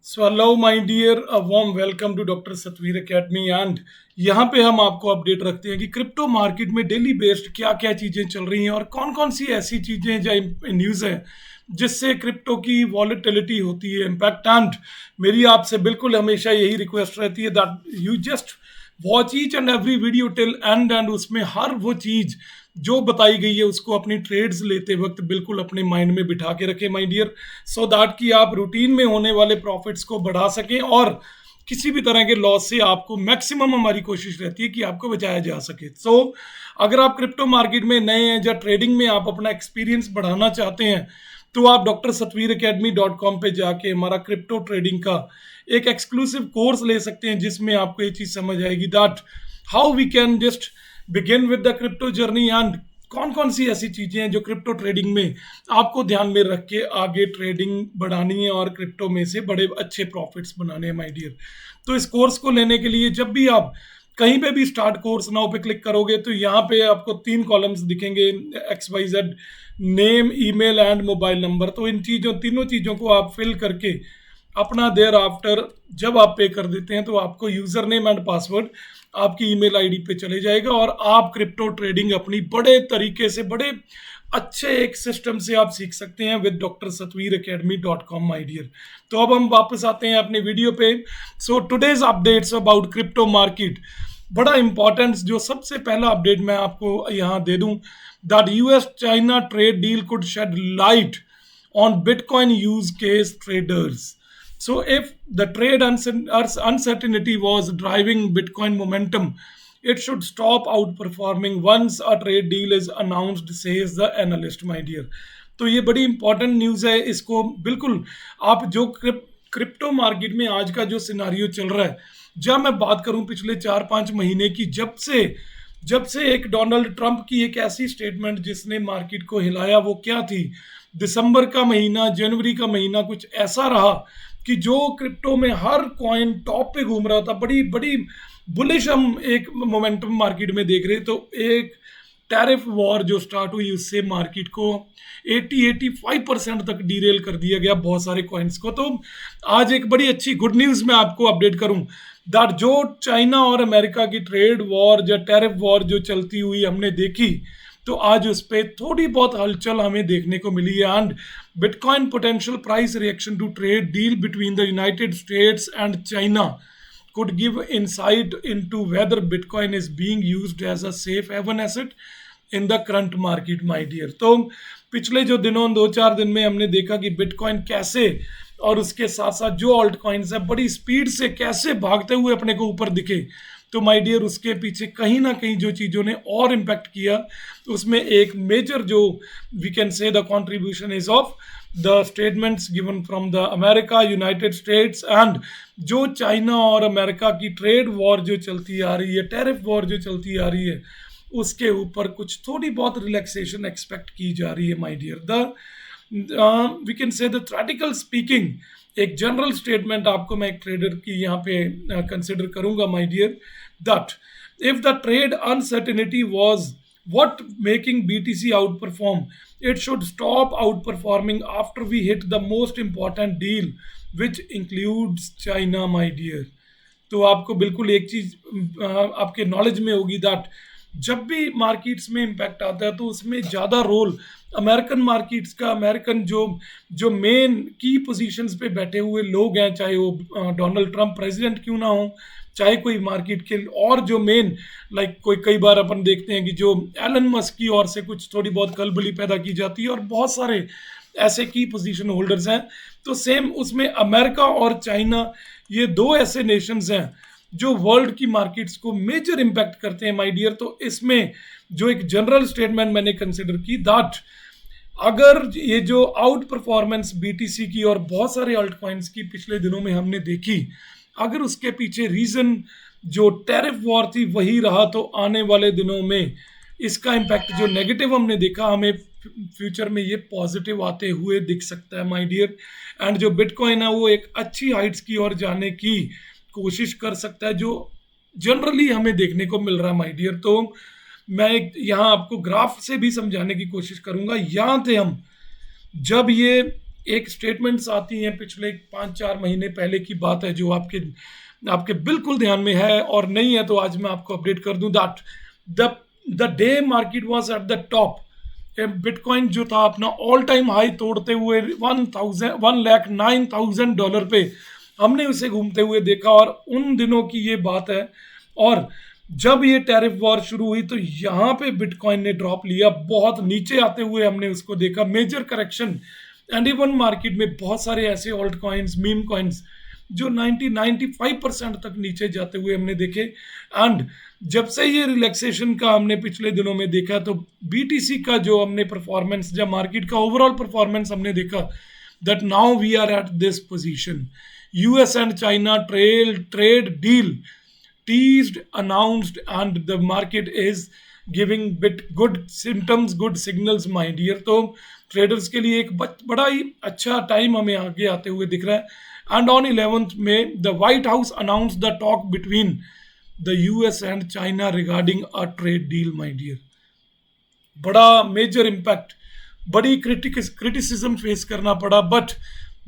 So hello my dear, a warm welcome to doctor Satveer academy. And यहाँ पे हम आपको अपडेट रखते हैं कि क्रिप्टो मार्केट में डेली बेस्ड क्या क्या चीज़ें चल रही हैं और कौन कौन सी ऐसी चीज़ें जो न्यूज़ है जिससे क्रिप्टो की वॉलेटिलिटी होती है इम्पैक्ट। एंड मेरी आपसे बिल्कुल हमेशा यही रिक्वेस्ट रहती है that you just watch each and every video till and उसमें हर वो चीज़ जो बताई गई है उसको अपनी ट्रेड्स लेते वक्त बिल्कुल अपने माइंड में बिठा के रखें माय डियर, सो दैट कि आप रूटीन में होने वाले प्रॉफिट्स को बढ़ा सकें और किसी भी तरह के लॉस से आपको मैक्सिमम हमारी कोशिश रहती है कि आपको बचाया जा सके। अगर आप क्रिप्टो मार्केट में नए हैं या ट्रेडिंग में आप अपना एक्सपीरियंस बढ़ाना चाहते हैं तो आप doctor Satveer academy dot com पर जाके हमारा क्रिप्टो ट्रेडिंग का एक एक्सक्लूसिव कोर्स ले सकते हैं जिसमें आपको ये चीज़ समझ आएगी that how we can just begin with the crypto journey and कौन कौन सी ऐसी चीजें हैं जो क्रिप्टो ट्रेडिंग में आपको ध्यान में रख के आगे ट्रेडिंग बढ़ानी है और क्रिप्टो में से बड़े अच्छे प्रॉफिट्स बनाने हैं माय डियर। तो इस कोर्स को लेने के लिए जब भी आप कहीं पे भी स्टार्ट कोर्स नाउ पे क्लिक करोगे तो यहाँ पे आपको 3 कॉलम्स दिखेंगे, XYZ, name, email and mobile number. तो इन चीज़ों तीनों चीज़ों को आप फिल करके अपना देयर आफ्टर जब आप पे कर देते हैं तो आपको यूजर नेम एंड पासवर्ड आपकी ईमेल आईडी पे चले जाएगा और आप क्रिप्टो ट्रेडिंग अपनी बड़े तरीके से बड़े अच्छे एक सिस्टम से आप सीख सकते हैं with doctor Satveer academy dot com my dear. तो अब हम वापस आते हैं अपने वीडियो पे। So today's updates about crypto market, बड़ा इंपॉर्टेंट जो सबसे पहला अपडेट मैं आपको यहाँ दे दूं that US China trade deal could shed light on Bitcoin use case traders. So, if the trade uncertainty was driving Bitcoin momentum, it should stop outperforming once a trade deal is announced, says the analyst, my dear. तो ये बड़ी important news है, इसको बिल्कुल आप जो crypto market में आज का जो सिनारियो चल रहा है, जब मैं बात करूं पिछले 4-5 महीने की, जब से एक डोनाल्ड ट्रंप की एक ऐसी स्टेटमेंट जिसने मार्केट को हिलाया, वो क्या थी? दिसंबर का महीना, जनवरी का महीना कुछ ऐसा रहा कि जो क्रिप्टो में हर कॉइन टॉप पे घूम रहा था। बड़ी बड़ी बुलिश हम एक मोमेंटम मार्केट में देख रहे। तो एक टैरिफ वॉर जो स्टार्ट हुई उससे मार्केट को 80-85% तक डीरेल कर दिया गया बहुत सारे कॉइन्स को। तो आज एक बड़ी अच्छी गुड न्यूज़ मैं आपको अपडेट करूं दैट जो चाइना और अमेरिका की ट्रेड वॉर या टैरिफ वॉर जो चलती हुई हमने देखी, तो आज उस पर थोड़ी बहुत हलचल हमें देखने को मिली है। And Bitcoin potential price reaction to trade deal between the United States and China could give insight into whether Bitcoin is being used as a safe haven asset in the current market, my dear. तो पिछले जो दिनों 2-4 दिन में हमने देखा कि bitcoin कैसे और उसके साथ साथ जो ऑल्ट कॉइन्स है बड़ी स्पीड से कैसे भागते हुए अपने को ऊपर दिखे। तो माय डियर उसके पीछे कहीं ना कहीं जो चीज़ों ने और इम्पैक्ट किया उसमें एक मेजर जो we can say the contribution is of the statements given from the America, United States and जो चाइना और अमेरिका की ट्रेड वॉर जो चलती आ रही है, टैरिफ वॉर जो चलती आ रही है, उसके ऊपर कुछ थोड़ी बहुत रिलैक्सेशन एक्सपेक्ट की जा रही है my dear. The we can say the theoretical speaking एक जनरल स्टेटमेंट आपको मैं एक ट्रेडर की यहाँ पे कंसिडर करूंगा my dear that if the trade uncertainty was what making BTC outperform, it should stop outperforming after we hit the most important deal which includes China, my dear. तो आपको बिल्कुल एक चीज आपके नॉलेज में होगी दैट जब भी मार्केट्स में इम्पैक्ट आता है तो उसमें ज़्यादा रोल अमेरिकन मार्केट्स का, अमेरिकन जो जो मेन की पोजीशंस पे बैठे हुए लोग हैं, चाहे वो डोनाल्ड ट्रंप प्रेसिडेंट क्यों ना हो, चाहे कोई मार्केट के और जो मेन लाइक कोई कई बार अपन देखते हैं कि जो एलन मस्क की ओर से कुछ थोड़ी बहुत खलबली पैदा की जाती है और बहुत सारे ऐसे की पोजीशन होल्डर्स हैं। तो सेम उसमें अमेरिका और चाइना ये दो ऐसे नेशंस हैं जो वर्ल्ड की मार्केट्स को मेजर इम्पैक्ट करते हैं माय डियर। तो इसमें जो एक जनरल स्टेटमेंट मैंने कंसिडर की दैट अगर ये जो आउट परफॉर्मेंस बीटीसी की और बहुत सारे अल्ट कॉइन्स की पिछले दिनों में हमने देखी, अगर उसके पीछे रीजन जो टैरिफ वॉर थी वही रहा तो आने वाले दिनों में इसका इम्पैक्ट जो नेगेटिव हमने देखा हमें फ्यूचर में ये पॉजिटिव आते हुए दिख सकता है माय डियर। एंड जो बिटकॉइन है वो एक अच्छी हाइट्स की ओर जाने की कोशिश कर सकता है जो जनरली हमें देखने को मिल रहा है माय डियर। तो मैं यहाँ आपको ग्राफ से भी समझाने की कोशिश करूंगा। यहाँ थे हम जब ये एक स्टेटमेंट्स आती हैं पिछले 5-4 महीने पहले की बात है, जो आपके आपके बिल्कुल ध्यान में है और नहीं है तो आज मैं आपको अपडेट कर दूं that the the day market was at the top, bitcoin जो था अपना ऑल टाइम हाई तोड़ते हुए 1,09,000 डॉलर पे हमने उसे घूमते हुए देखा। और उन दिनों की ये बात है। और जब ये टैरिफ वॉर शुरू हुई तो यहाँ पे बिटकॉइन ने ड्रॉप लिया, बहुत नीचे आते हुए हमने उसको देखा, major correction. And even market में बहुत सारे ऐसे ऑल्ट कॉइन्स, मीम कॉइन्स जो 90-95% तक नीचे जाते हुए हमने देखे। एंड जब से ये रिलैक्सेशन का हमने पिछले दिनों में देखा तो बीटीसी का जो हमने परफॉर्मेंस, जब मार्केट का ओवरऑल परफॉर्मेंस हमने देखा that now we are at this position. US and China trade deal teased, announced, and the market is giving bit good symptoms, good signals, my dear। तो traders के लिए एक बड़ा ही अच्छा टाइम हमें आगे आते हुए दिख रहा है। एंड ऑन 11th में the White House announce the talk between the US and China regarding a trade deal, my dear. बड़ा मेजर इम्पैक्ट, बड़ी क्रिटिसिज्म फेस करना पड़ा, बट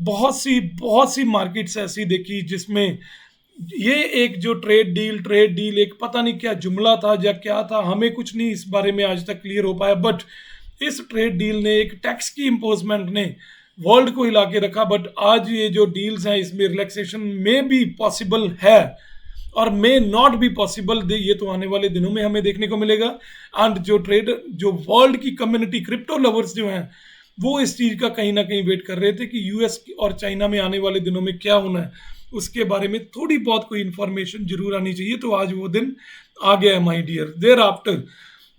बहुत सी मार्केट्स ऐसी देखी जिसमें ये एक जो ट्रेड डील एक पता नहीं क्या जुमला था या क्या था, हमें कुछ नहीं इस बारे में आज तक क्लियर हो पाया। बट इस ट्रेड डील ने, एक टैक्स की इम्पोजमेंट ने वर्ल्ड को हिला के रखा। बट आज ये जो डील्स हैं इसमें रिलैक्सेशन में भी पॉसिबल है और मे नॉट बी पॉसिबल, ये तो आने वाले दिनों में हमें देखने को मिलेगा। एंड जो वर्ल्ड की कम्युनिटी, क्रिप्टो लवर्स जो हैं, वो इस चीज़ का कहीं ना कहीं वेट कर रहे थे कि यूएस और चाइना में आने वाले दिनों में क्या होना है, उसके बारे में थोड़ी बहुत कोई इन्फॉर्मेशन जरूर आनी चाहिए। तो आज वो दिन आ गया है, माय डियर। देयर आफ्टर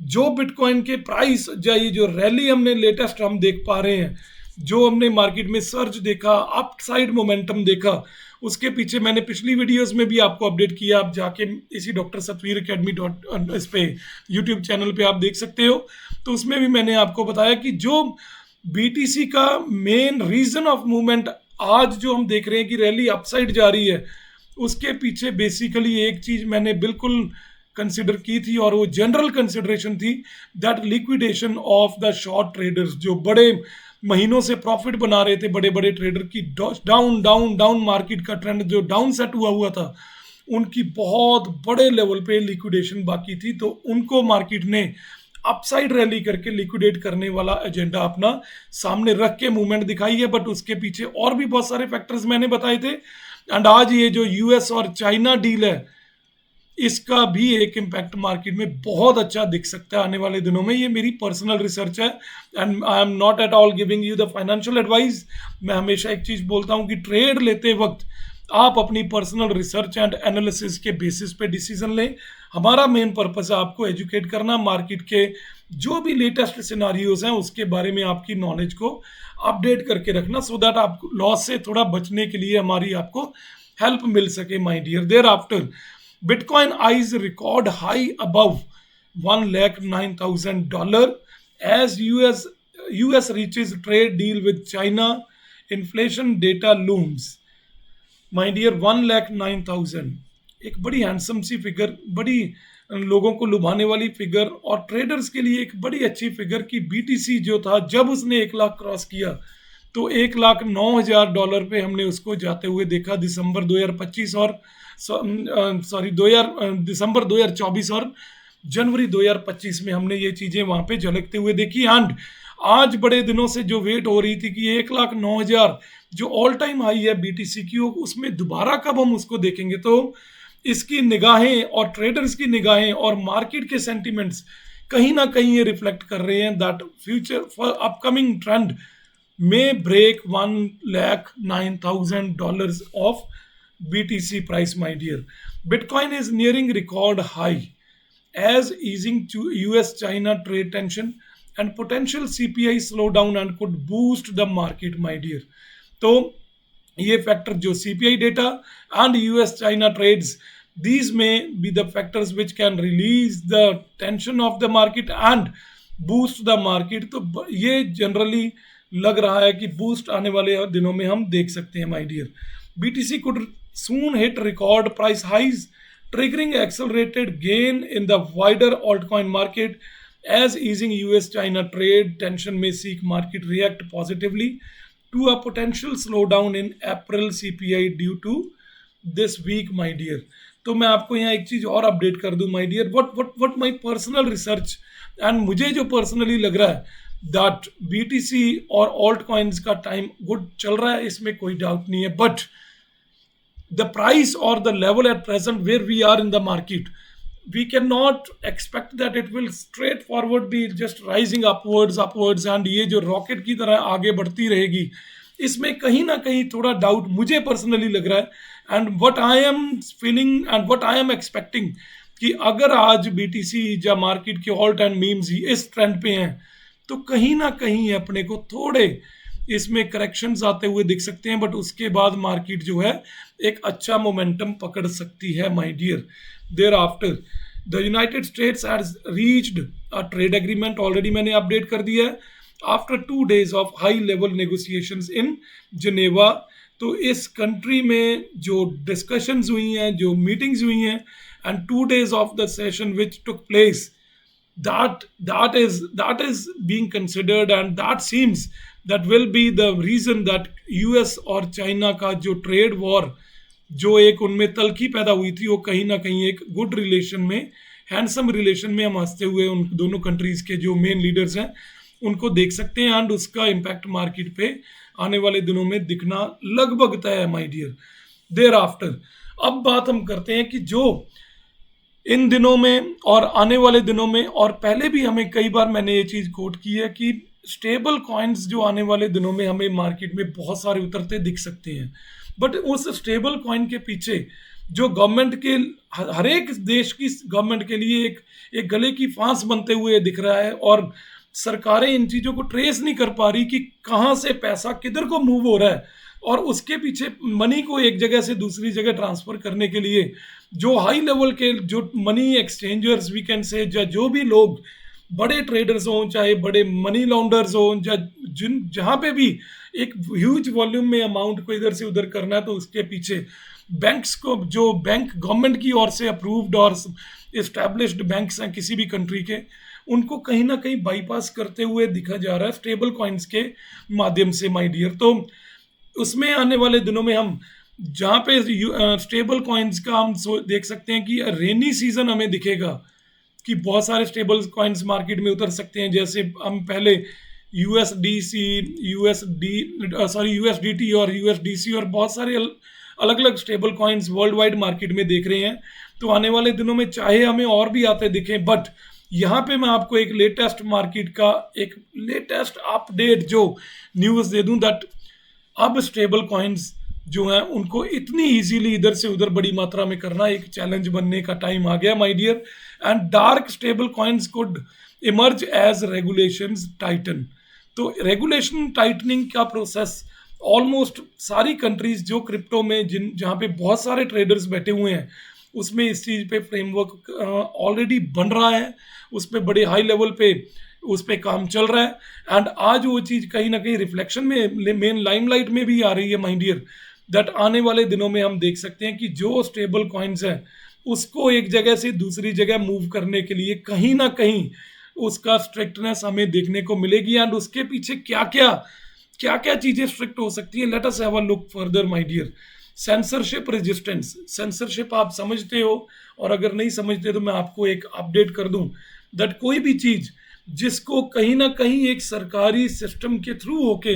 जो बिटकॉइन के प्राइस, या ये जो रैली हमने लेटेस्ट हम देख पा रहे हैं, जो हमने मार्केट में सर्च देखा, अपसाइड मोमेंटम देखा, उसके पीछे मैंने पिछली वीडियोस में भी आपको अपडेट किया। आप जाके इसी डॉक्टर सतवीर अकेडमी इस पे यूट्यूब चैनल पे आप देख सकते हो। तो उसमें भी मैंने आपको बताया कि जो बीटीसी का मेन रीजन ऑफ मूवमेंट आज जो हम देख रहे हैं कि रैली अपसाइड जा रही है, उसके पीछे बेसिकली एक चीज मैंने बिल्कुल कंसिडर की थी और वो जनरल कंसिडरेशन थी, that liquidation of the short traders, जो बड़े महीनों से प्रॉफिट बना रहे थे बड़े बड़े ट्रेडर की, डाउन डाउन डाउन मार्केट का ट्रेंड जो डाउन सेट हुआ था, उनकी बहुत बड़े लेवल पे लिक्विडेशन बाकी थी। तो उनको मार्केट ने अपसाइड रैली करके लिक्विडेट करने वाला एजेंडा अपना सामने रख के मूवमेंट दिखाई है। बट उसके पीछे और भी बहुत सारे फैक्टर्स मैंने बताए थे। एंड आज ये जो यूएस और चाइना डील है, इसका भी एक इम्पैक्ट मार्केट में बहुत अच्छा दिख सकता है आने वाले दिनों में। ये मेरी पर्सनल रिसर्च है and I am not at all giving you the financial advice. मैं हमेशा एक चीज बोलता हूँ कि ट्रेड लेते वक्त आप अपनी पर्सनल रिसर्च एंड एनालिसिस के बेसिस पे डिसीजन लें। हमारा मेन पर्पस है आपको एजुकेट करना, मार्केट के जो भी लेटेस्ट सिनारियोज हैं उसके बारे में आपकी नॉलेज को अपडेट करके रखना, सो दैट आप लॉस से थोड़ा बचने के लिए हमारी आपको हेल्प मिल सके, my dear. There after Bitcoin eyes record high above 1,09,000 dollar as US reaches trade deal with China. Inflation data looms. My dear, 1,09,000 एक बड़ी हैंडसम सी फिगर, बड़ी लोगों को लुभाने वाली फिगर और ट्रेडर्स के लिए एक बड़ी अच्छी फिगर की बीटीसी जो था, जब उसने 1 लाख क्रॉस किया तो 1,09,000 डॉलर पे हमने उसको जाते हुए देखा दिसंबर 2025 और दिसंबर 2024 और जनवरी 2025 में हमने ये चीजें वहां पे झलकते हुए देखी। एंड आज बड़े दिनों से जो वेट हो रही थी कि 1,09,000 जो ऑल टाइम हाई है बीटीसी की, उसमें दोबारा कब हम उसको देखेंगे, तो इसकी निगाहें और ट्रेडर्स की निगाहें और मार्केट के सेंटिमेंट्स कहीं ना कहीं ये रिफ्लेक्ट कर रहे हैं that future for upcoming trend में break 1,09,000 dollars of BTC price, my dear. Bitcoin is nearing record high as easing to US-China trade tension and potential CPI slowdown and could boost the market, my dear. तो ये factor जो CPI data and US-China trades, these may be the factors which can release the tension of the market and boost the market. तो ये generally लग रहा है कि boost आने वाले दिनों में हम देख सकते हैं, my dear. BTC could soon hit record price highs, triggering accelerated gain in the wider altcoin market as easing US-China trade tension may seek market react positively to a potential slowdown in April CPI due to this week, my dear. तो मैं आपको यहाँ एक चीज और update कर दूं, my dear. What my personal research and मुझे जो पर्सनली लग रहा है that BTC और ऑल्ट कॉइन्स का टाइम गुड चल रहा है, इसमें कोई डाउट नहीं है. But the price or the level at present where we are in the market, we cannot expect that it will straightforward be just rising upwards and ये जो रॉकेट की तरह आगे बढ़ती रहेगी, इसमें कहीं ना कहीं थोड़ा डाउट मुझे पर्सनली लग रहा है. And what I am feeling and what I am expecting कि अगर आज बीटीसी या मार्केट के ऑल टाइम मीम्स इस ट्रेंड पे हैं, तो कहीं ना कहीं अपने को थोड़े इसमें करेक्शंस आते हुए दिख सकते हैं. बट उसके बाद मार्केट जो है एक अच्छा मोमेंटम पकड़ सकती है, my dear. There after the United States has reached a trade agreement, already मैंने अपडेट कर दिया है, after 2 days of high level negotiations in Geneva. तो इस कंट्री में जो डिस्कशंस हुई हैं, जो मीटिंग्स हुई हैं, and 2 days of the session which took place, that is being considered and that seems that will be the reason that US और चाइना का जो ट्रेड वॉर जो एक उनमें तलखी पैदा हुई थी, वो कहीं ना कहीं एक गुड रिलेशन में, हैंडसम रिलेशन में हम हंसते हुए उन दोनों कंट्रीज के जो मेन लीडर्स हैं उनको देख सकते हैं. एंड उसका इम्पैक्ट मार्केट पे आने वाले दिनों में दिखना लगभग तय है, माय डियर. देयर आफ्टर अब बात हम करते हैं कि जो इन दिनों में और आने वाले दिनों में, और पहले भी हमें कई बार मैंने ये चीज़ कोट की है कि स्टेबल कॉइन्स जो आने वाले दिनों में हमें मार्केट में बहुत सारे उतरते दिख सकते हैं. बट उस स्टेबल कॉइन के पीछे जो गवर्नमेंट के, हर एक देश की गवर्नमेंट के लिए एक गले की फांस बनते हुए दिख रहा है, और सरकारें इन चीज़ों को ट्रेस नहीं कर पा रही कि कहाँ से पैसा किधर को मूव हो रहा है, और उसके पीछे मनी को एक जगह से दूसरी जगह ट्रांसफर करने के लिए जो हाई लेवल के जो मनी एक्सचेंजर्स वी कैन से, जो भी लोग बड़े ट्रेडर्स हों, चाहे बड़े मनी लॉन्डर्स हों, जहाँ पे भी एक ह्यूज वॉल्यूम में अमाउंट को इधर से उधर करना है, तो उसके पीछे बैंक्स को, जो बैंक गवर्नमेंट की ओर से अप्रूव्ड और इस्टेब्लिश्ड बैंक्स हैं किसी भी कंट्री के, उनको कहीं ना कहीं बाईपास करते हुए दिखा जा रहा है स्टेबल कॉइन्स के माध्यम से, माय डियर. तो उसमें आने वाले दिनों में हम जहाँ पे स्टेबल कॉइन्स का हम देख सकते हैं कि रेनी सीजन हमें दिखेगा कि बहुत सारे स्टेबल कॉइन्स मार्केट में उतर सकते हैं. जैसे हम पहले यूएसडीटी और यूएसडीसी और बहुत सारे अलग अलग stable coins world wide market में देख रहे हैं. तो आने वाले दिनों में चाहे हमें और भी आते दिखें, बट यहाँ पे मैं आपको एक लेटेस्ट मार्केट का एक लेटेस्ट अपडेट जो न्यूज़ दे दूं, दैट अब स्टेबल कॉइन्स जो हैं उनको इतनी इजीली इधर से उधर बड़ी मात्रा में करना एक चैलेंज बनने का टाइम आ गया, my dear. And dark stable coins could emerge as regulations tighten. तो रेगुलेशन टाइटनिंग का प्रोसेस ऑलमोस्ट सारी कंट्रीज जो क्रिप्टो में जहाँ पे बहुत सारे ट्रेडर्स बैठे हुए हैं, उसमें इस चीज़ पे फ्रेमवर्क ऑलरेडी बन रहा है, उस पर बड़े हाई लेवल पे उस पर काम चल रहा है. एंड आज वो चीज़ कहीं ना कहीं रिफ्लेक्शन में मेन लाइमलाइट में भी आ रही है, माय डियर, दैट आने वाले दिनों में हम देख सकते हैं कि जो स्टेबल कॉइन्स हैं उसको एक जगह से दूसरी जगह मूव करने के लिए कहीं ना कहीं उसका स्ट्रिक्टनेस हमें देखने को मिलेगी. एंड उसके पीछे क्या क्या चीज़ें स्ट्रिक्ट हो सकती हैं, let us have a look further, my dear. Censorship resistance, censorship आप समझते हो, और अगर नहीं समझते तो मैं आपको एक अपडेट कर दूं दैट कोई भी चीज़ जिसको कहीं ना कहीं एक सरकारी सिस्टम के थ्रू होके,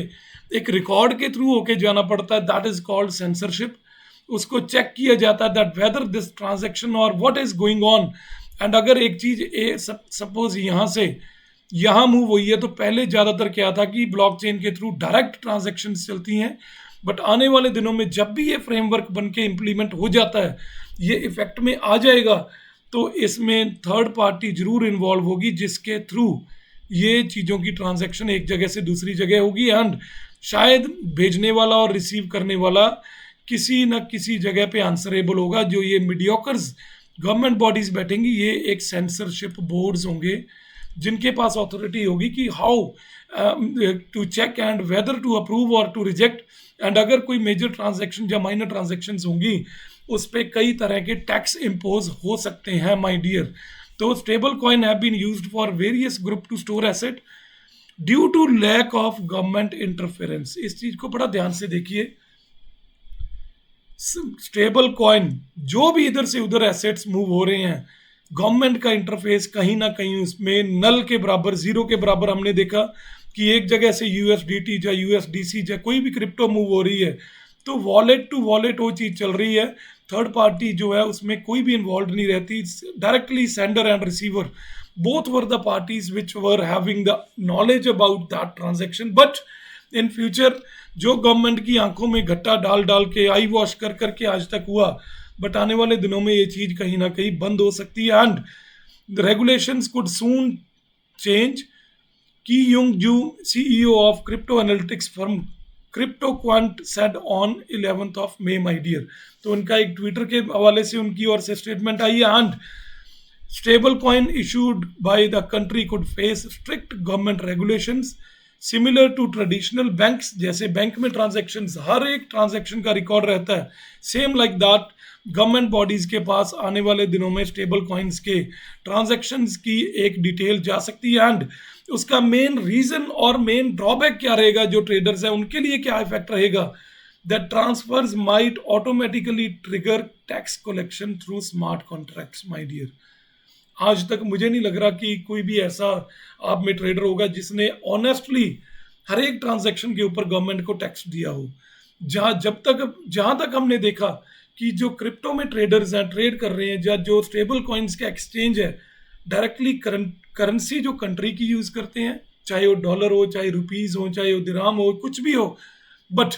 एक रिकॉर्ड के थ्रू होके जाना पड़ता है, दैट इज कॉल्ड सेंसरशिप. उसको चेक किया जाता है दैट वेदर दिस ट्रांजैक्शन और what is going on. And अगर एक चीज़ सपोज यहाँ से यहाँ मूव हुई है, तो पहले ज़्यादातर क्या था कि ब्लॉकचेन के थ्रू डायरेक्ट ट्रांजैक्शंस चलती हैं, बट आने वाले दिनों में जब भी ये फ्रेमवर्क बन के इम्प्लीमेंट हो जाता है, ये इफेक्ट में आ जाएगा, तो इसमें थर्ड पार्टी जरूर इन्वॉल्व होगी जिसके थ्रू ये चीज़ों की ट्रांजैक्शन एक जगह से दूसरी जगह होगी. एंड शायद भेजने वाला और रिसीव करने वाला किसी न किसी जगह पे आंसरेबल होगा. जो ये मीडियोकर्स गवर्नमेंट बॉडीज बैठेंगी, ये एक सेंसरशिप बोर्ड्स होंगे जिनके पास अथॉरिटी होगी कि how to check and whether to approve और टू रिजेक्ट. एंड अगर कोई मेजर ट्रांजैक्शन या माइनर ट्रांजैक्शंस होंगी, उस पर कई तरह के टैक्स इम्पोज हो सकते हैं, माय डियर. तो stable coin have been used for various group to store asset. Due to lack of government interference. इस चीज को बड़ा ध्यान से देखिए। स्टेबल कॉइन जो भी इधर से उधर एसेट्स मूव हो रहे हैं, गवर्नमेंट का इंटरफेस कहीं ना कहीं उसमें नल के बराबर, जीरो के बराबर। हमने देखा कि एक जगह से यूएसडीटी या यूएसडीसी या कोई भी क्रिप्टो मूव हो रही है तो वॉलेट टू वॉलेट वो चीज चल रही है, थर्ड पार्टी जो है उसमें कोई भी इन्वॉल्व नहीं रहती। Directly sender and receiver both were the parties which were having the knowledge about that transaction, but in future जो गवर्नमेंट की आंखों में घट्टा डाल डाल के आई वॉश कर करके आज तक हुआ, बट आने वाले दिनों में ये चीज कहीं ना कहीं बंद हो सकती है and the regulations could soon change. की यूंग जू, CEO of crypto analytics firm CryptoQuant said on 11th of May, my dear। तो उनका एक ट्विटर के हवाले से उनकी ओर से स्टेटमेंट आई है and stable coin issued by the country could face strict government regulations similar to traditional banks. जैसे बैंक में ट्रांजैक्शंस, हर एक ट्रांजैक्शन का रिकॉर्ड रहता है, same like that government bodies के पास आने वाले दिनों में स्टेबल कॉइन्स के ट्रांजैक्शंस की एक डिटेल जा सकती है एंड उसका मेन रीजन और मेन ड्रॉबैक क्या रहेगा, जो ट्रेडर्स हैं उनके लिए क्या इफेक्ट रहेगा, that transfers might automatically trigger tax collection through smart contracts. My dear, आज तक मुझे नहीं लग रहा कि कोई भी ऐसा आप में ट्रेडर होगा जिसने ऑनेस्टली हर एक ट्रांजैक्शन के ऊपर गवर्नमेंट को टैक्स दिया हो। जहां तक हमने देखा कि जो क्रिप्टो में ट्रेडर्स हैं, ट्रेड कर रहे हैं, या जो स्टेबल कॉइन्स का एक्सचेंज है, डायरेक्टली करेंसी जो कंट्री की यूज करते हैं, चाहे वो डॉलर हो, चाहे रुपीज हो, चाहे वो दिरहम हो, कुछ भी हो, बट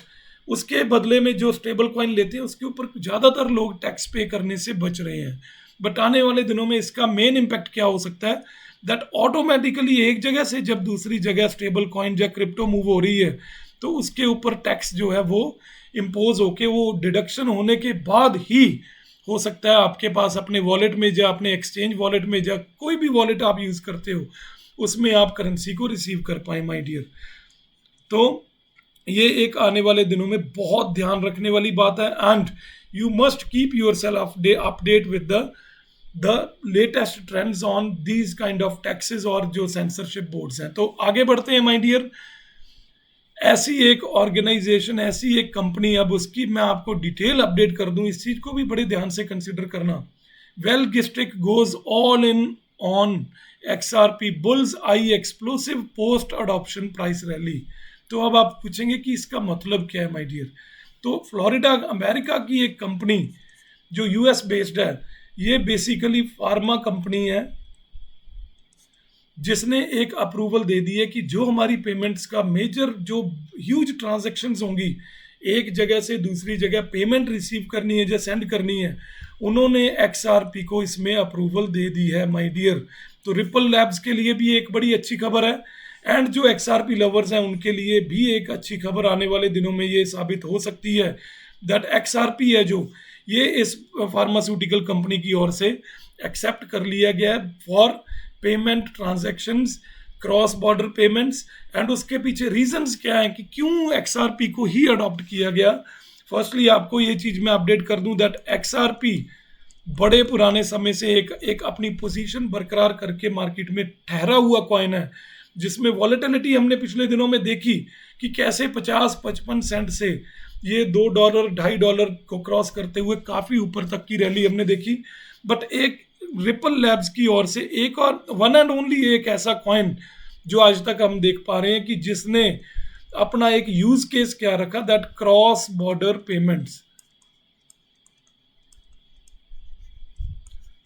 उसके बदले में जो स्टेबल कॉइन लेते हैं उसके ऊपर ज्यादातर लोग टैक्स पे करने से बच रहे हैं। बट आने वाले दिनों में इसका मेन इम्पैक्ट क्या हो सकता है, दैट ऑटोमेटिकली एक जगह से जब दूसरी जगह स्टेबल कॉइन या क्रिप्टो मूव हो रही है तो उसके ऊपर टैक्स जो है वो इम्पोज होके वो डिडक्शन होने के बाद ही हो सकता है आपके पास अपने वॉलेट में या अपने एक्सचेंज वॉलेट में या कोई भी वॉलेट आप यूज करते हो उसमें आप करेंसी को रिसीव कर पाए माय डियर। तो ये एक आने वाले दिनों में बहुत ध्यान रखने वाली बात है and you must keep your self update with the latest trends on these kind of taxes और जो सेंसरशिप बोर्ड्स हैं। तो आगे बढ़ते हैं माय डियर। ऐसी एक ऑर्गेनाइजेशन, ऐसी एक कंपनी, अब उसकी मैं आपको डिटेल अपडेट कर दूं, इस चीज को भी बड़े ध्यान से कंसिडर करना। Wellgistics goes all in on XRP bulls eye explosive post adoption price rally. तो अब आप पूछेंगे कि इसका मतलब क्या है माय डियर। तो फ्लोरिडा अमेरिका की एक कंपनी जो यूएस बेस्ड है, ये बेसिकली फार्मा कंपनी है जिसने एक अप्रूवल दे दी है कि जो हमारी पेमेंट्स का मेजर जो ह्यूज ट्रांजैक्शंस होंगी, एक जगह से दूसरी जगह पेमेंट रिसीव करनी है या सेंड करनी है, उन्होंने XRP को इसमें अप्रूवल दे दी है माय डियर। तो रिपल लैब्स के लिए भी एक बड़ी अच्छी खबर है एंड जो XRP लवर्स हैं उनके लिए भी एक अच्छी खबर आने वाले दिनों में ये साबित हो सकती है दैट XRP है जो ये इस फार्मास्यूटिकल कंपनी की ओर से एक्सेप्ट कर लिया गया है for payment transactions, cross border payments. And उसके पीछे रीजंस क्या है कि क्यों XRP को ही अडॉप्ट किया गया। फर्स्टली आपको ये चीज मैं अपडेट कर दूं दैट XRP बड़े पुराने समय से एक अपनी पोजीशन बरकरार करके मार्केट में ठहरा हुआ कॉइन है, जिसमें वॉलेटिलिटी हमने पिछले दिनों में देखी कि कैसे 50-55 सेंट से ये $2 $2.5 को क्रॉस करते हुए काफी ऊपर तक की रैली हमने देखी। बट एक रिपल लैब्स की ओर से एक और वन एंड ओनली एक ऐसा कॉइन जो आज तक हम देख पा रहे हैं कि जिसने अपना एक यूज केस क्या रखा, दैट क्रॉस बॉर्डर पेमेंट्स।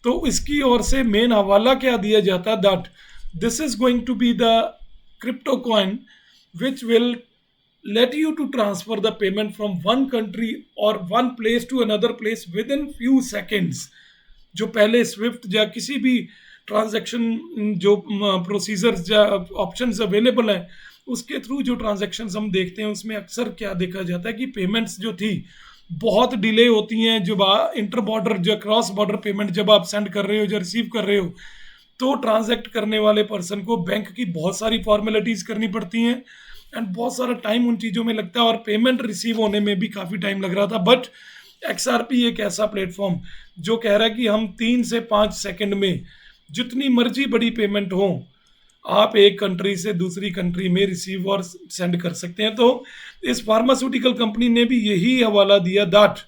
तो इसकी ओर से मेन हवाला क्या दिया जाता है, that this is going to be the crypto coin which will let you to transfer the payment from one country or one place to another place within few seconds। जो पहले स्विफ्ट या किसी भी ट्रांजैक्शन जो procedures या options available हैं उसके through जो ट्रांजैक्शंस हम देखते हैं उसमें अक्सर क्या देखा जाता है कि पेमेंट्स जो थी बहुत डिले होती हैं। जब इंटर बॉर्डर या क्रॉस बॉर्डर पेमेंट जब आप सेंड कर रहे हो या रिसीव कर रहे हो तो ट्रांजैक्ट करने वाले पर्सन को बैंक की बहुत सारी फॉर्मेलिटीज करनी पड़ती हैं एंड बहुत सारा टाइम उन चीज़ों में लगता है और पेमेंट रिसीव होने में भी काफ़ी टाइम लग रहा था। बट XRP एक ऐसा प्लेटफॉर्म जो कह रहा है कि हम 3 से 5 सेकंड में जितनी मर्जी बड़ी पेमेंट हो आप एक कंट्री से दूसरी कंट्री में रिसीव और सेंड कर सकते हैं। तो इस फार्मास्यूटिकल कंपनी ने भी यही हवाला दिया दैट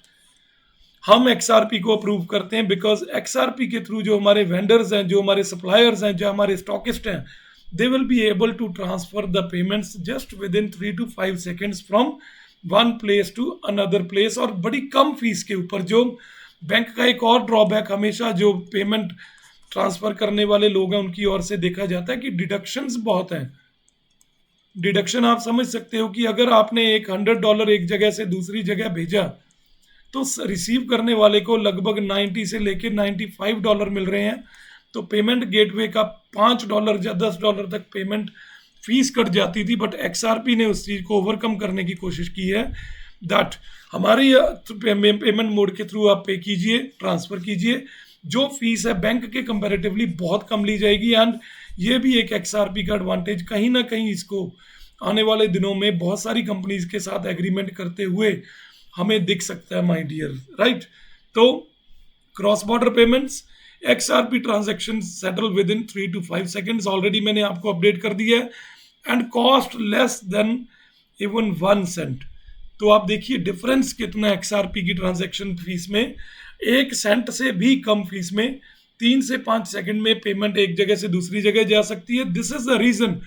हम XRP को अप्रूव करते हैं बिकॉज XRP के थ्रू जो हमारे वेंडर्स हैं, जो हमारे सप्लायर्स हैं, जो हमारे स्टॉकिस्ट हैं, they will be able to transfer the payments just within 3 to 5 seconds from one place to another place, और बड़ी कम फीस के ऊपर। जो बैंक का एक और ड्रॉबैक हमेशा जो पेमेंट ट्रांसफर करने वाले लोग हैं उनकी ओर से देखा जाता है कि डिडक्शंस बहुत हैं। डिडक्शन आप समझ सकते हो कि अगर आपने एक $100 एक जगह से दूसरी जगह भेजा तो रिसीव करने वाले को लगभग 90 से लेकर $95 मिल रहे हैं। तो पेमेंट गेटवे का $5 या $10 तक पेमेंट फीस कट जाती थी, बट XRP ने उस चीज़ को ओवरकम करने की कोशिश की है दैट हमारी पेमेंट मोड के थ्रू आप पे कीजिए, ट्रांसफ़र कीजिए, जो फीस है बैंक के कंपैरेटिवली बहुत कम ली जाएगी। एंड ये भी एक XRP का एडवांटेज, कहीं ना कहीं इसको आने वाले दिनों में बहुत सारी कंपनीज के साथ एग्रीमेंट करते हुए हमें दिख सकता है माय डियर, राइट। तो cross border payments XRP transaction settle with in 3 to 5 seconds, already मैंने आपको अपडेट कर दिया है। And cost less than even 1 cent। तो आप देखिए डिफरेंस कितना XRP की ट्रांजैक्शन फीस में, 1 cent से भी कम फीस में 3 से 5 सेकंड में पेमेंट एक जगह से दूसरी जगह जा सकती है। दिस इज द रीजन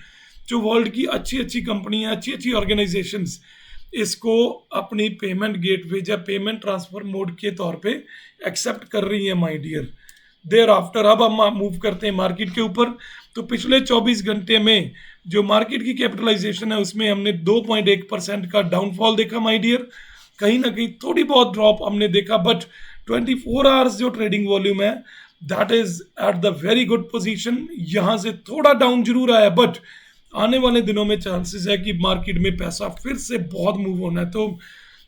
जो वर्ल्ड की अच्छी अच्छी कंपनियां, अच्छी अच्छी ऑर्गेनाइजेशंस इसको अपनी पेमेंट गेटवे या पेमेंट ट्रांसफर मोड के तौर पे एक्सेप्ट कर रही है माय डियर। देयर आफ्टर अब हम मूव करते हैं मार्केट के ऊपर। तो पिछले 24 घंटे में जो मार्केट की कैपिटलाइजेशन है उसमें हमने 2.1% का डाउनफॉल देखा माय डियर। कहीं ना कहीं थोड़ी बहुत ड्रॉप हमने देखा, बट 24 आवर्स जो ट्रेडिंग वॉल्यूम है that is at the very good position. यहाँ से थोड़ा डाउन जरूर आया, बट आने वाले दिनों में चांसेस है कि मार्केट में पैसा फिर से बहुत मूव होना है। तो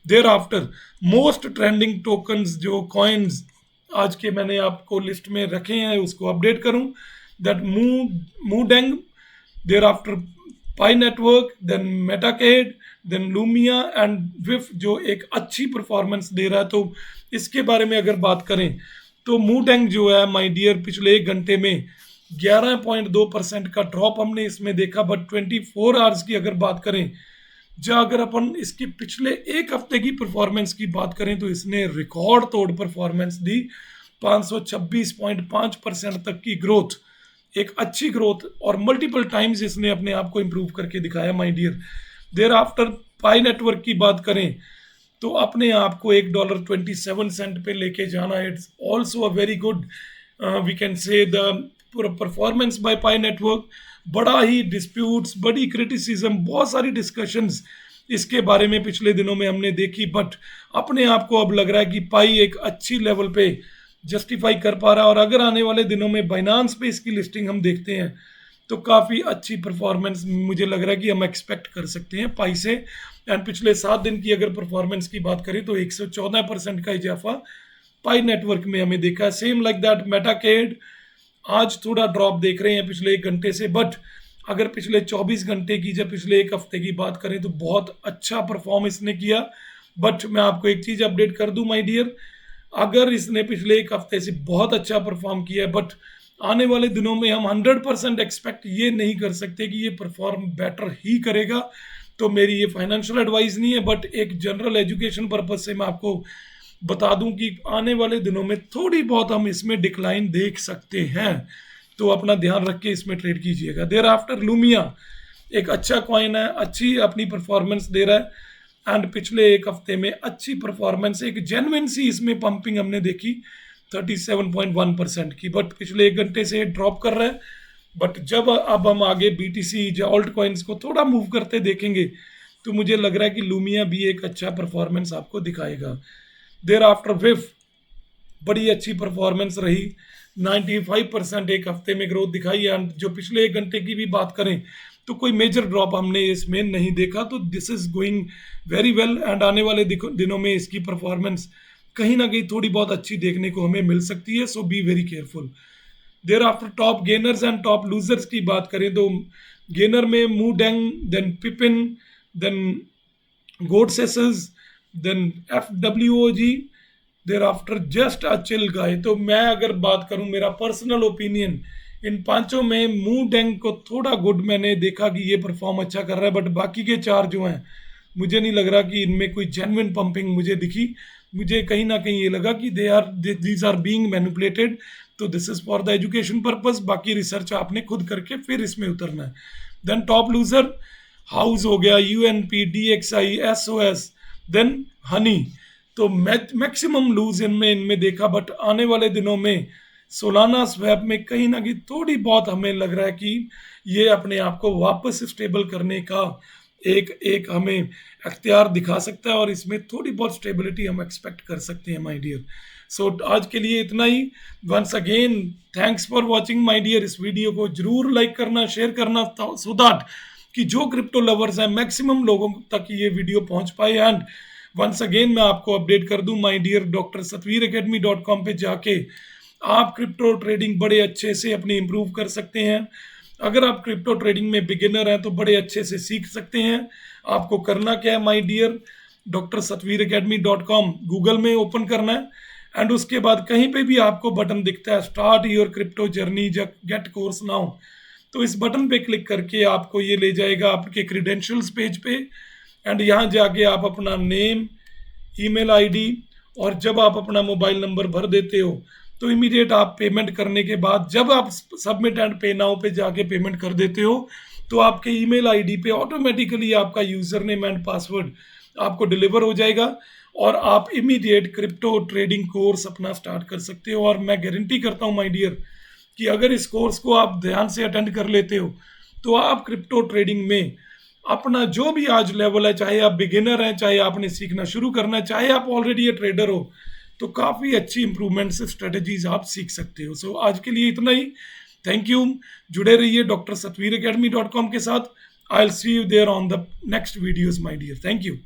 thereafter most trending tokens जो कॉइन्स आज के मैंने आपको लिस्ट में रखे हैं उसको अपडेट करूं, that Moodeng, there after Pi network, then Metacade, then Lumia and विफ जो एक अच्छी परफॉर्मेंस दे रहा है। तो इसके बारे में अगर बात करें तो मूडेंग जो है माय डियर पिछले 1 घंटे में 11.2% का ड्रॉप हमने इसमें देखा, बट 24 आवर्स की अगर बात करें, जो अगर अपन इसके पिछले 1 हफ्ते की परफॉर्मेंस की बात करें तो इसने रिकॉर्ड तोड़ परफॉर्मेंस दी, 526.5% तक की ग्रोथ, एक अच्छी ग्रोथ, और मल्टीपल टाइम्स इसने अपने आप को इम्प्रूव करके दिखाया my dear. There after Pi Network की बात करें तो अपने आप को $1.27 पे लेके जाना, it's also a very good, we can say the performance by Pi Network. बड़ा ही डिस्प्यूट्स, बड़ी क्रिटिसिज्म, बहुत सारी डिस्कशंस इसके बारे में पिछले दिनों में हमने देखी, बट अपने आप को अब लग रहा है कि पाई एक अच्छी लेवल पे जस्टिफाई कर पा रहा है। और अगर आने वाले दिनों में बाइनांस पे इसकी लिस्टिंग हम देखते हैं तो काफ़ी अच्छी परफॉर्मेंस मुझे लग रहा है कि हम एक्सपेक्ट कर सकते हैं पाई से। एंड पिछले 7 दिन की अगर परफॉर्मेंस की बात करें तो 114% का इजाफा पाई नेटवर्क में हमें देखा है। सेम लाइक दैट मेटाकेड आज थोड़ा ड्रॉप देख रहे हैं पिछले 1 घंटे से, बट अगर पिछले 24 घंटे की या पिछले 1 हफ्ते की बात करें तो बहुत अच्छा परफॉर्म इसने किया। बट मैं आपको एक चीज़ अपडेट कर दूं माय डियर, अगर इसने पिछले 1 हफ्ते से बहुत अच्छा परफॉर्म किया है, बट आने वाले दिनों में हम 100% एक्सपेक्ट ये नहीं कर सकते कि ये परफॉर्म बेटर ही करेगा। तो मेरी ये फाइनेंशियल एडवाइस नहीं है, बट एक जनरल एजुकेशन पर्पज से मैं आपको बता दूं कि आने वाले दिनों में थोड़ी बहुत हम इसमें डिक्लाइन देख सकते हैं, तो अपना ध्यान रख के इसमें ट्रेड कीजिएगा। देयर आफ्टर लूमिया एक अच्छा कॉइन है, अच्छी अपनी परफॉर्मेंस दे रहा है, एंड पिछले 1 हफ्ते में अच्छी परफॉर्मेंस, एक जेन्युइन सी इसमें पंपिंग हमने देखी 37.1% की, बट पिछले 1 घंटे से ड्रॉप कर रहा है। बट जब अब हम आगे BTC या ऑल्ट कॉइन्स को थोड़ा मूव करते देखेंगे तो मुझे लग रहा है कि लूमिया भी एक अच्छा परफॉर्मेंस आपको दिखाएगा। देयर आफ्टर विफ बड़ी अच्छी परफॉर्मेंस रही, 95% 1 हफ्ते में ग्रोथ दिखाई, एंड जो पिछले 1 घंटे की भी बात करें तो कोई मेजर ड्रॉप हमने इसमें नहीं देखा। तो this is going very well, and आने वाले दिनों में इसकी परफॉर्मेंस कहीं ना कहीं थोड़ी बहुत अच्छी देखने को हमें मिल सकती है। So be very careful. There after top gainers and top losers की बात करें तो गेनर में Moodeng, then Pippin, then Goatseus, then FWOG, there after just a chill guy. तो मैं अगर बात करूं, मेरा पर्सनल ओपिनियन इन पांचों में मूव डेंग को थोड़ा गुड मैंने देखा कि ये परफॉर्म अच्छा कर रहा है, बट बाकी के चार जो हैं मुझे नहीं लग रहा कि इनमें कोई जेन्युइन पंपिंग मुझे दिखी। मुझे कहीं ना कहीं ये लगा कि दीज आर बीइंग मैनिपुलेटेड। तो this is for the education purpose, बाकी रिसर्च आपने खुद करके फिर इसमें उतरना है। देन टॉप लूजर हाउस हो गया, यूएनपी, डीएक्सआई, एसओएस, देन हनी। तो मैक्सिमम लूज इनमें देखा, बट आने वाले दिनों में सोलाना स्वैप में कहीं ना कहीं थोड़ी बहुत हमें लग रहा है कि ये अपने आप को वापस स्टेबल करने का एक एक हमें अख्तियार दिखा सकता है, और इसमें थोड़ी बहुत स्टेबिलिटी हम एक्सपेक्ट कर सकते हैं माय डियर। सो आज के लिए इतना ही। Once again thanks for watching my dear. इस वीडियो को जरूर लाइक करना, शेयर करना, सो दैट कि जो क्रिप्टो लवर्स हैं मैक्सिमम लोगों तक ये वीडियो पहुंच पाए। एंड वंस अगेन मैं आपको अपडेट कर दूं, माय डियर drsatvir.academy.com पे जाके आप क्रिप्टो ट्रेडिंग बड़े अच्छे से अपनी इंप्रूव कर सकते हैं। अगर आप क्रिप्टो ट्रेडिंग में बिगिनर हैं तो बड़े अच्छे से सीख सकते हैं। आपको करना क्या है माय डियर, drsatvir.academy.com गूगल में ओपन करना है, एंड उसके बाद कहीं पे भी आपको बटन दिखता है start your crypto journey, get course now, तो इस बटन पे क्लिक करके आपको ये ले जाएगा आपके क्रीडेंशियल्स पेज पे। एंड यहाँ जाके आप अपना नेम, ईमेल आईडी, और जब आप अपना मोबाइल नंबर भर देते हो तो इमीडिएट आप पेमेंट करने के बाद जब आप सबमिट एंड पे नाउ पे जाके पेमेंट कर देते हो तो आपके ईमेल आईडी पे ऑटोमेटिकली आपका यूजर नेम एंड पासवर्ड आपको डिलीवर हो जाएगा, और आप इमीडिएट क्रिप्टो ट्रेडिंग कोर्स अपना स्टार्ट कर सकते हो। और मैं गारंटी करता हूँ माय डियर कि अगर इस कोर्स को आप ध्यान से अटेंड कर लेते हो तो आप क्रिप्टो ट्रेडिंग में अपना जो भी आज लेवल है, चाहे आप बिगिनर हैं, चाहे आपने सीखना शुरू करना है, चाहे आप ऑलरेडी ये ट्रेडर हो, तो काफ़ी अच्छी इंप्रूवमेंट्स स्ट्रेटजीज आप सीख सकते हो। सो आज के लिए इतना ही। Thank you. जुड़े रहिए drsatvir.academy.com के साथ। I will see you there on the next videos my dear. Thank you.